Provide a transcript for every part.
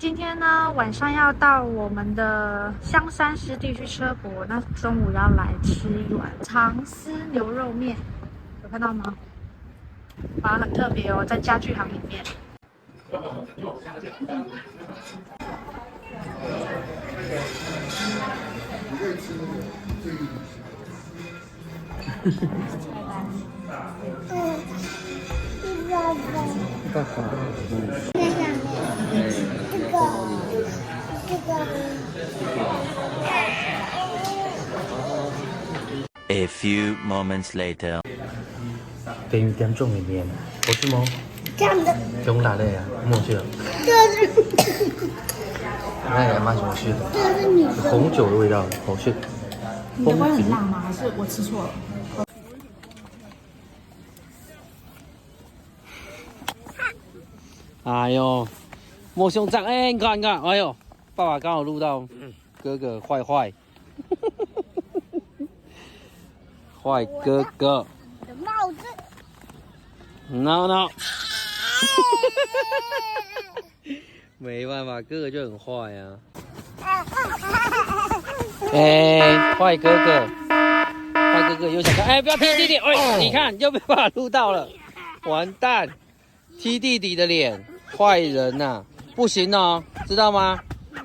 今天呢，晚上要到我们的香山湿地去车博，那中午要来吃一碗长丝牛肉面，有看到吗？反正很特别哦，在家具行里面。爸爸，A few moments later. 點點鐘嘅面，好食冇？这样的，用辣的呀，冇事。这是那也蛮好吃的，这是你红酒的味道，好吃。你的会很辣吗？还是我吃错了？哎呦，摸胸长，哎，你看，哎呦，爸爸刚好录到哥哥坏坏，坏哥哥的帽子。 ，no， 没办法，哥哥就很坏呀、哎，坏哥哥，坏哥哥又想看，哎，不要踢弟弟，哎，你看又被爸爸录到了，完蛋，踢弟弟的脸，坏人呐、不行哦，知道吗？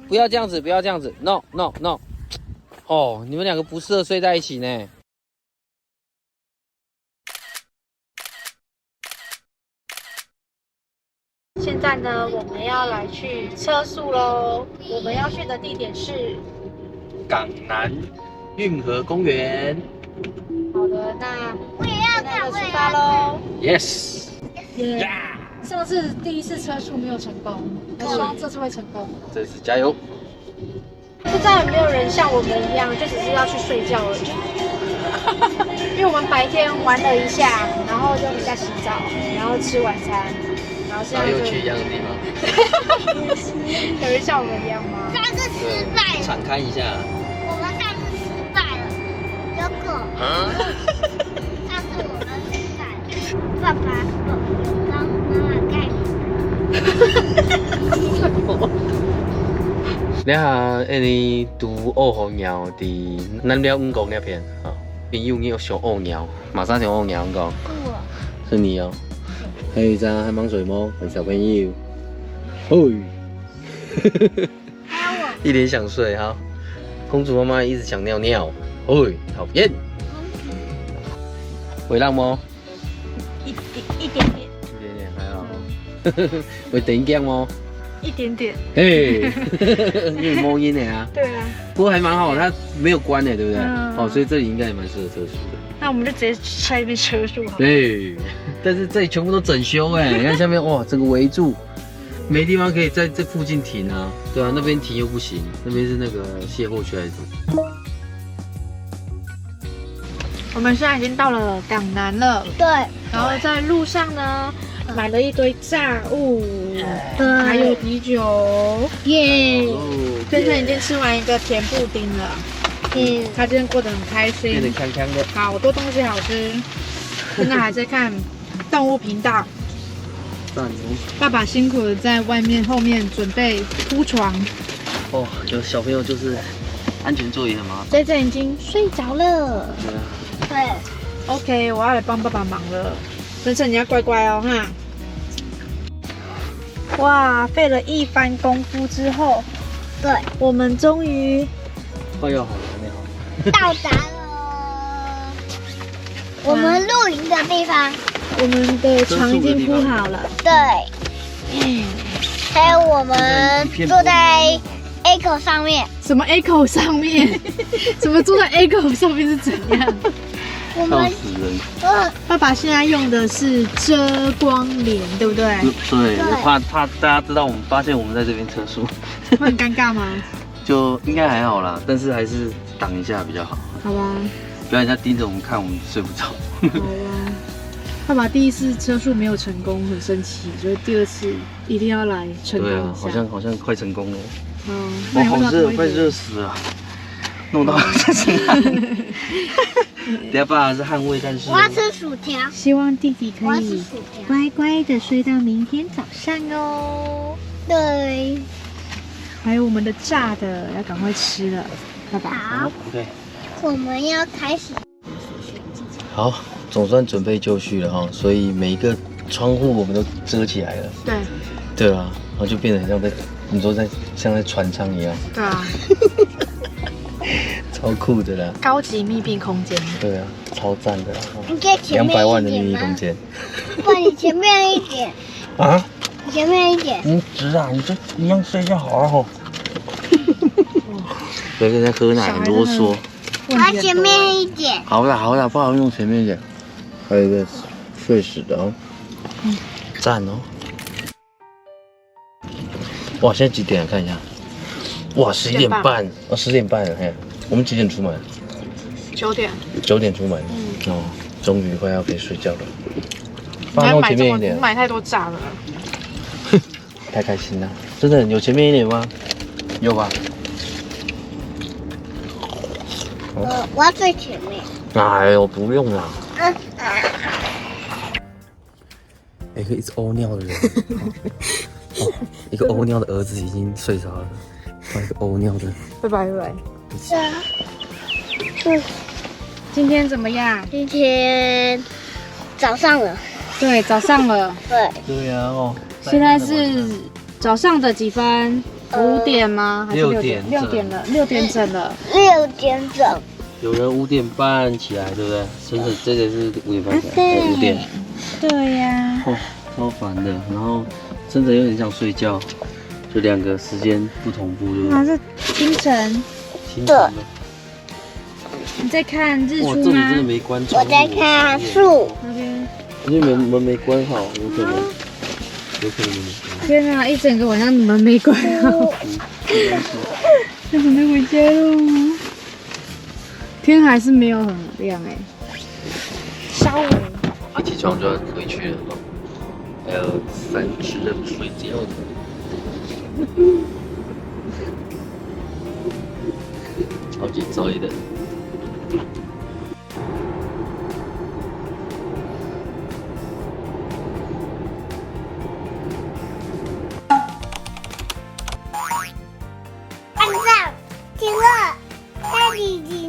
不要这样子，不要这样子 ，no， 哦，你们两个不适合睡在一起呢。 现在呢，我们要来去车宿喽。我们要去的地点是港南运河公园。好的，那我也要现在看，就出发喽。 Yes。耶！上次第一次车宿没有成功，我希望这次会成功。这次加油！不知道有没有人像我们一样，就只是要去睡觉而已。因为我们白天玩了一下，然后就回家洗澡，然后吃晚餐，然后现在就又去一样的地方。有人像我们一样吗？上次失败了，敞开一下。我们上次失败了，结果上次我们失败了，爸爸帮妈妈盖。你下，你读二号鸟的南寮五公那片啊，朋友你有小二鸟，马上小二鸟讲，是你哦。还有一张还mang水猫，很小朋友。哦，还有我，一脸想睡哈。公主妈妈一直想尿尿，哦，讨厌。会浪吗？一点点，一点点还好。会点惊吗？一点点。嘿，你有摸音的啊？对啊，不过还蛮好，它没有关的，对不对？嗯哦，所以这里应该也蛮适合车宿的。那我们就直接在那边车宿好了。对，但是这里全部都整修哎，你看下面哇，整个围住，没地方可以在这附近停啊。对啊，那边停又不行，那边是那个卸货区还是什么？我们现在已经到了港南了，对然后在路上呢买了一堆炸物，还有啤酒，耶！哦，轩轩已经吃完一个甜布丁了，他今天过得很开变得心，康康的。好多东西好吃。现在还在看动物频道，赞爸爸辛苦的在外面后面准备铺床，哦，有小朋友就是安全座椅很麻烦。J J 已经睡着了。对啊，对， OK， 我要来帮爸爸忙了，晨晨你要乖乖哦哈。哇，费了一番功夫之后，对，我们终于快要好了，还没好。到达了我们露营的地方。我们的床已经铺好了。对，还有我们坐在 A 口上面，什么 A 口上面？怎么坐在 A 口上面是怎样？笑我们死人！爸爸现在用的是遮光帘，对不对？对，我怕大家知道我们发现我们在这边车宿，会很尴尬吗？就应该还好啦，但是还是挡一下比较好。好吧，不然人家盯着我们看，我们睡不着。好啊。爸爸第一次车速没有成功，很生气，所以第二次一定要来成功对啊，一下。好像快成功了。哦，我那你为什么好热，快要脱衣服热死了，弄到这身汗。等下爸爸是捍卫战士。我要吃薯条，希望弟弟我要吃可以薯条。乖乖的睡到明天早上哦。对，还有我们的炸的要赶快吃了，爸爸。好， OK，我们要开始。好，总算准备就绪了哈，所以每一个窗户我们都遮起来了。对对啊，然后就变得很像在，你说像在船舱一样，对啊，超酷的啦。高级密闭空间。对啊，超赞的啦。你可以前面200万的一点吗？秘密空间不，你前面一点，啊！你前面一点。你直啊，你就一样睡就好了吼。别跟人家喝奶很啰嗦。我要前面一点。好啦好啦，不好用前面一点。还有一个睡死的哦，赞哦。哇，现在几点啊？看一下。哇，11点半，哦，10点半了。嘿，我们几点出门9点。 ？9点出门。哦，终于快要可以睡觉了。放到前面一点。买太多炸了。太开心了，真的有前面一点吗？有吧？我要最前面。哎呦，不用啦。嗯一个一直屙尿的人，哦，一个屙尿的儿子已经睡着了，一个屙尿的。拜拜拜拜。是啊。嗯，今天怎么样？今天早上了。对，早上了。对，对呀哦。现在是早上的几分？5点吗？还是6点6 ？6点了，6点整了。 6点整。有人5点半起来，对不对？真的，这个是5点半起来，对5点。对呀。哦，超烦的，然后真的有点想睡觉，就2个时间不同步，对不对？那是清晨，清晨的。你在看日哇，出吗这里真的？没关窗户。我在看树。那边。因为门没关好，有可能没关。天啊，一整个晚上你们没关好，要准备回家喽。天还是没有很亮哎，稍微。一起床就要回去了，还有3只人睡觉的。超级醉的。按照，停了，大弟弟。